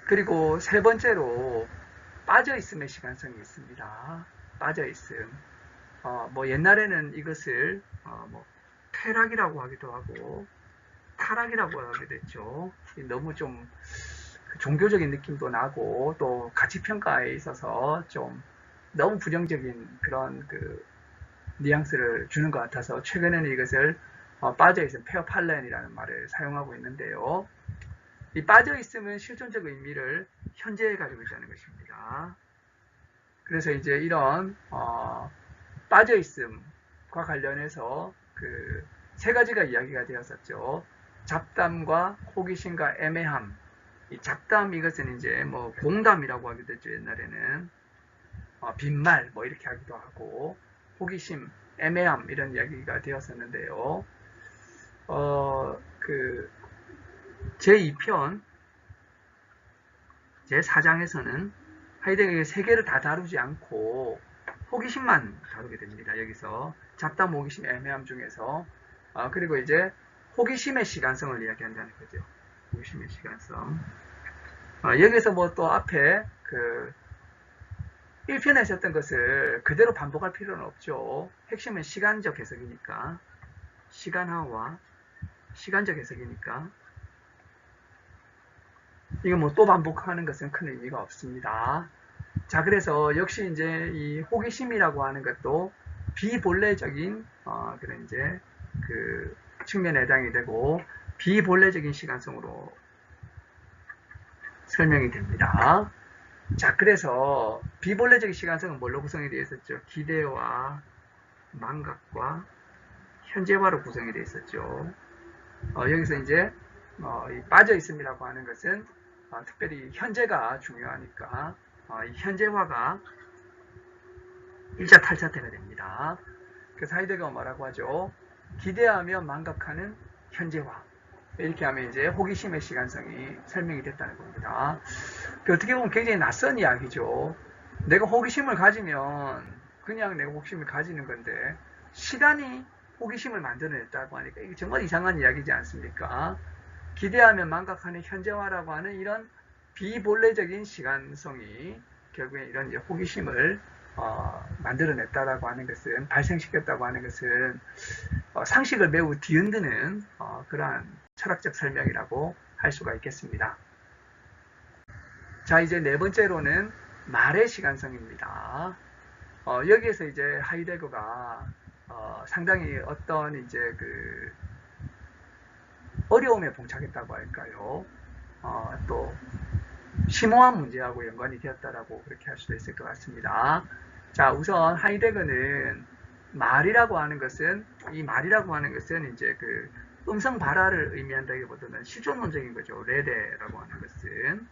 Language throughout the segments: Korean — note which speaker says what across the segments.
Speaker 1: 그리고 세 번째로 빠져있음의 시간성이 있습니다. 빠져있음. 뭐 옛날에는 이것을 뭐 퇴락이라고 하기도 하고 타락이라고 하기도 했죠. 너무 좀 종교적인 느낌도 나고 또 가치평가에 있어서 좀 너무 부정적인 그런 그 뉘앙스를 주는 것 같아서 최근에는 이것을 빠져있음, 페어팔렌이라는 말을 사용하고 있는데요. 이 빠져있음은 실존적 의미를 현재에 가지고 있다는 것입니다. 그래서 이제 이런 빠져있음과 관련해서 그 세 가지가 이야기가 되었었죠. 잡담과 호기심과 애매함. 이 잡담 이것은 이제 뭐 공담이라고 하기도 했죠. 옛날에는 빈말 뭐 이렇게 하기도 하고 호기심, 애매함 이런 이야기가 되었었는데요. 그 제2편 제4장에서는 하이데거의 세 개를 다 다루지 않고 호기심만 다루게 됩니다. 여기서 잡담, 호기심, 애매함 중에서 그리고 이제 호기심의 시간성을 이야기한다는 거죠. 호기심의 시간성. 여기서 뭐 또 앞에 그 1편에 있었던 것을 그대로 반복할 필요는 없죠. 핵심은 시간적 해석이니까. 시간화와 시간적 해석이니까. 이거 뭐 또 반복하는 것은 큰 의미가 없습니다. 자, 그래서 역시 이제 이 호기심이라고 하는 것도 비본래적인 그런 이제 그 측면에 해당이 되고 비본래적인 시간성으로 설명이 됩니다. 자, 그래서 비본래적인 시간성은 뭘로 구성이 되어 있었죠? 기대와 망각과 현재화로 구성이 되어 있었죠. 여기서 이제 빠져 있음이라고 하는 것은 특별히 현재가 중요하니까 이 현재화가 1차 탈자태가 됩니다. 그래서 하이데거가 뭐라고 하죠? 기대하며 망각하는 현재화. 이렇게 하면 이제 호기심의 시간성이 설명이 됐다는 겁니다. 어떻게 보면 굉장히 낯선 이야기죠. 내가 호기심을 가지면 그냥 내가 호기심을 가지는 건데 시간이 호기심을 만들어냈다고 하니까 이게 정말 이상한 이야기지 않습니까? 기대하면 망각하는 현재화라고 하는 이런 비본래적인 시간성이 결국에 이런 이제 호기심을 만들어냈다라고 하는 것은 발생시켰다고 하는 것은 상식을 매우 뒤흔드는 그러한 철학적 설명이라고 할 수가 있겠습니다. 자, 이제 네 번째로는 말의 시간성입니다. 여기에서 이제 하이데거가 상당히 어떤 이제 그 어려움에 봉착했다고 할까요? 또 심오한 문제하고 연관이 되었다라고 그렇게 할 수도 있을 것 같습니다. 자, 우선 하이데거는 말이라고 하는 것은 이제 그 음성 발화를 의미한다기보다는 실존론적인 거죠. 레레라고 하는 것은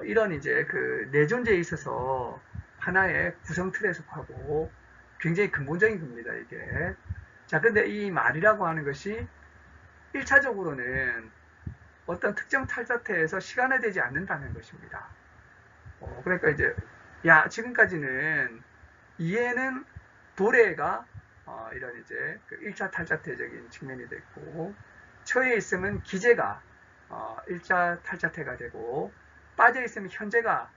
Speaker 1: 이런 이제 그 내존재에 있어서 하나의 구성틀에 속하고 굉장히 근본적인 겁니다. 이게. 자, 근데 이 말이라고 하는 것이 1차적으로는 어떤 특정 탈사태에서 시간화되지 않는다는 것입니다. 그러니까 이제 지금까지는 이해는 도래가 이런 이제 그 1차 탈자태적인 측면이 됐고 처해 있으면 기재가 1차 탈자태가 되고 빠져 있으면 현재가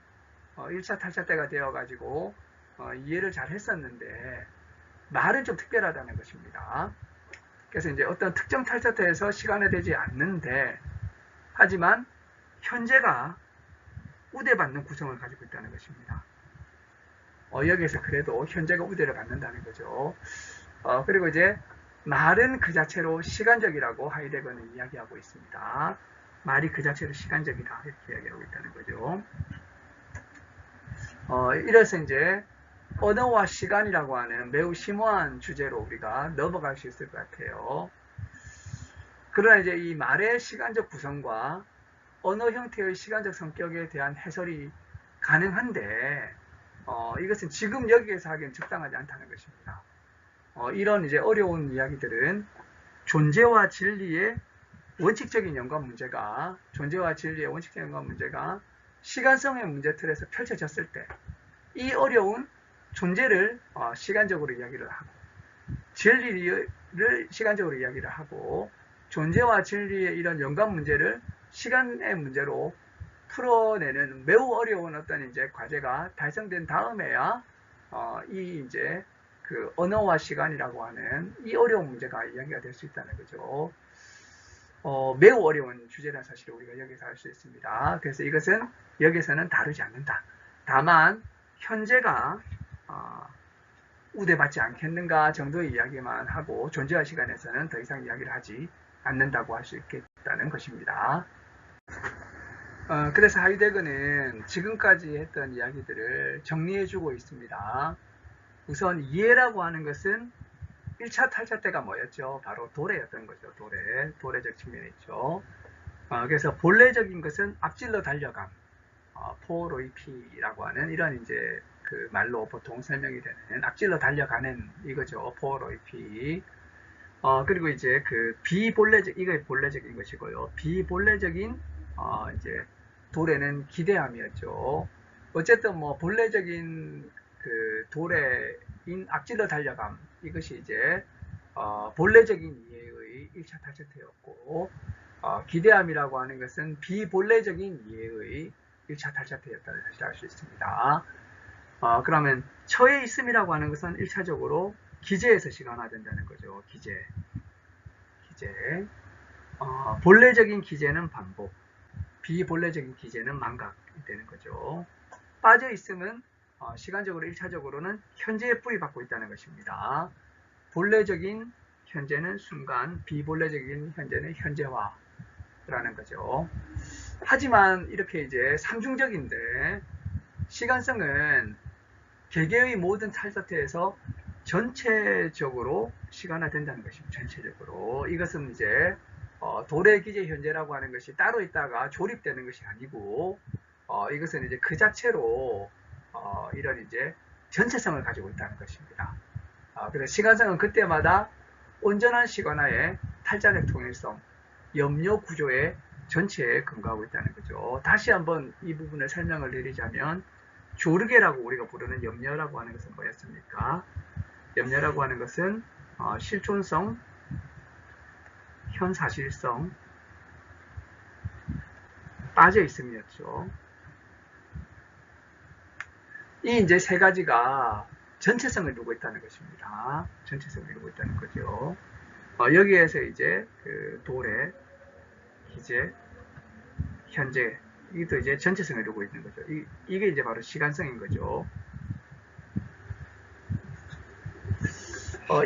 Speaker 1: 1차 탈자태가 되어 가지고 이해를 잘 했었는데 말은 좀 특별하다는 것입니다. 그래서 이제 어떤 특정 탈자태에서 시간화되지 않는데 하지만 현재가 우대받는 구성을 가지고 있다는 것입니다. 여기에서 그래도 현재가 우대를 받는다는 거죠. 그리고 이제 말은 그 자체로 시간적이라고 하이데거는 이야기하고 있습니다. 말이 그 자체로 시간적이다 이렇게 이야기하고 있다는 거죠. 이래서 이제 언어와 시간이라고 하는 매우 심오한 주제로 우리가 넘어갈 수 있을 것 같아요. 그러나 이제 이 말의 시간적 구성과 언어 형태의 시간적 성격에 대한 해설이 가능한데 이것은 지금 여기에서 하기엔 적당하지 않다는 것입니다. 이런 이제 어려운 이야기들은 존재와 진리의 원칙적인 연관 문제가 시간성의 문제틀에서 펼쳐졌을 때 이 어려운 존재를 시간적으로 이야기를 하고 진리를 시간적으로 이야기를 하고 존재와 진리의 이런 연관 문제를 시간의 문제로 풀어내는 매우 어려운 어떤 이제 과제가 달성된 다음에야 이 이제 그 언어와 시간이라고 하는 이 어려운 문제가 이야기가 될 수 있다는 거죠. 매우 어려운 주제라는 사실을 우리가 여기서 알 수 있습니다. 그래서 이것은 여기서는 다루지 않는다. 다만 현재가 우대받지 않겠는가 정도의 이야기만 하고 존재와 시간에서는 더 이상 이야기를 하지 않는다고 할 수 있겠다는 것입니다. 그래서 하이데거는 지금까지 했던 이야기들을 정리해주고 있습니다. 우선 이해라고 하는 것은 1차 탈차 때가 뭐였죠? 바로 도래였던 거죠. 도래적 측면이 있죠. 그래서 본래적인 것은 앞질러 달려감, 포로이피라고 하는 이런 이제 그 말로 보통 설명이 되는 앞질러 달려가는 이거죠. 포로이피. 그리고 이제 그 비본래적, 이거 본래적인 것이고요. 비본래적인 이제 도래는 기대함이었죠. 어쨌든 뭐 본래적인 그 도래인 앞질러 달려감, 이것이 이제 본래적인 이해의 1차 탈차태였고, 기대함이라고 하는 것은 비본래적인 이해의 1차 탈차태였다는 사실을 알 수 있습니다. 그러면 처에 있음이라고 하는 것은 1차적으로 기제에서 시간화된다는 거죠. 기제. 본래적인 기제는 반복, 비본래적인 기제는 망각이 되는 거죠. 빠져 있음은 시간적으로 1차적으로는 현재에 뿌리받고 있다는 것입니다. 본래적인 현재는 순간, 비본래적인 현재는 현재화라는 거죠. 하지만 이렇게 이제 삼중적인데 시간성은 개개의 모든 탈사태에서 전체적으로 시간화된다는 것입니다. 전체적으로. 이것은 이제 도래기제 현재라고 하는 것이 따로 있다가 조립되는 것이 아니고 이것은 이제 그 자체로 이런 이제 전체성을 가지고 있다는 것입니다. 그래서 시간성은 그때마다 온전한 시간화의 탈자적 통일성, 염려 구조의 전체에 근거하고 있다는 거죠. 다시 한번 이 부분을 설명을 드리자면 조르게라고 우리가 부르는 염려라고 하는 것은 뭐였습니까? 염려라고 하는 것은 실존성, 현사실성, 빠져 있음이었죠. 이 이제 세 가지가 전체성을 이루고 있다는 것입니다. 전체성을 이루고 있다는 거죠. 여기에서 이제 그 도래, 기제, 현재, 이것도 이제 전체성을 이루고 있는 거죠. 이게 이제 바로 시간성인 거죠.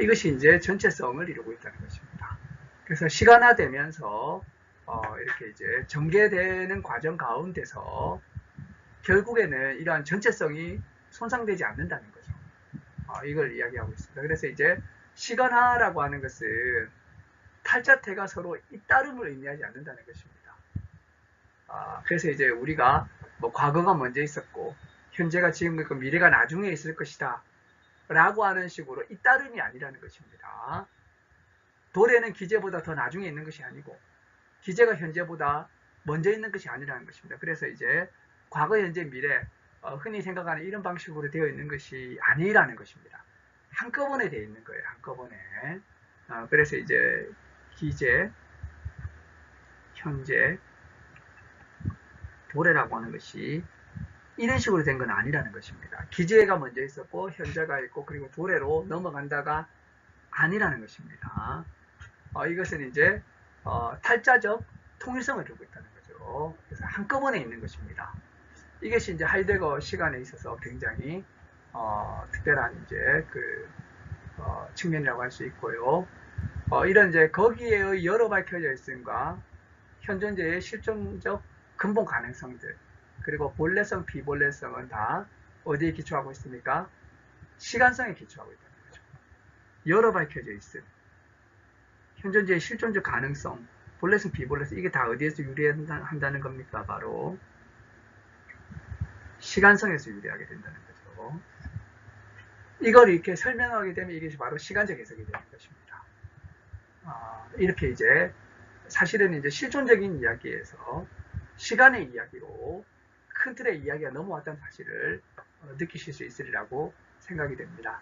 Speaker 1: 이것이 이제 전체성을 이루고 있다는 것입니다. 그래서 시간화되면서 이렇게 이제 전개되는 과정 가운데서 결국에는 이러한 전체성이 손상되지 않는다는 거죠. 이걸 이야기하고 있습니다. 그래서 이제 시간화라고 하는 것은 탈자태가 서로 잇따름을 의미하지 않는다는 것입니다. 그래서 이제 우리가 뭐 과거가 먼저 있었고 현재가 지금 있고 미래가 나중에 있을 것이다 라고 하는 식으로 잇따름이 아니라는 것입니다. 도래는 기제보다 더 나중에 있는 것이 아니고 기제가 현재보다 먼저 있는 것이 아니라는 것입니다. 그래서 이제 과거, 현재, 미래 흔히 생각하는 이런 방식으로 되어 있는 것이 아니라는 것입니다. 한꺼번에 되어 있는 거예요. 한꺼번에. 그래서 이제 기제, 현재, 도래라고 하는 것이 이런 식으로 된 건 아니라는 것입니다. 기제가 먼저 있었고 현재가 있고 그리고 도래로 넘어간다가 아니라는 것입니다. 이것은 이제 탈자적 통일성을 두고 있다는 거죠. 그래서 한꺼번에 있는 것입니다. 이것이 이제 하이데거 시간에 있어서 굉장히 특별한 이제 그 측면이라고 할 수 있고요. 이런 이제 거기에의 여러 밝혀져 있음과 현존재의 실존적 근본 가능성들 그리고 본래성, 비본래성은 다 어디에 기초하고 있습니까? 시간성에 기초하고 있다는 거죠. 여러 밝혀져 있음, 현존재의 실존적 가능성, 본래성, 비본래성 이게 다 어디에서 유리한다는 겁니까? 바로 시간성에서 유리하게 된다는 거죠. 이걸 이렇게 설명하게 되면 이것이 바로 시간적 해석이 되는 것입니다. 이렇게 이제 사실은 이제 실존적인 이야기에서 시간의 이야기로 큰 틀의 이야기가 넘어왔다는 사실을 느끼실 수 있으리라고 생각이 됩니다.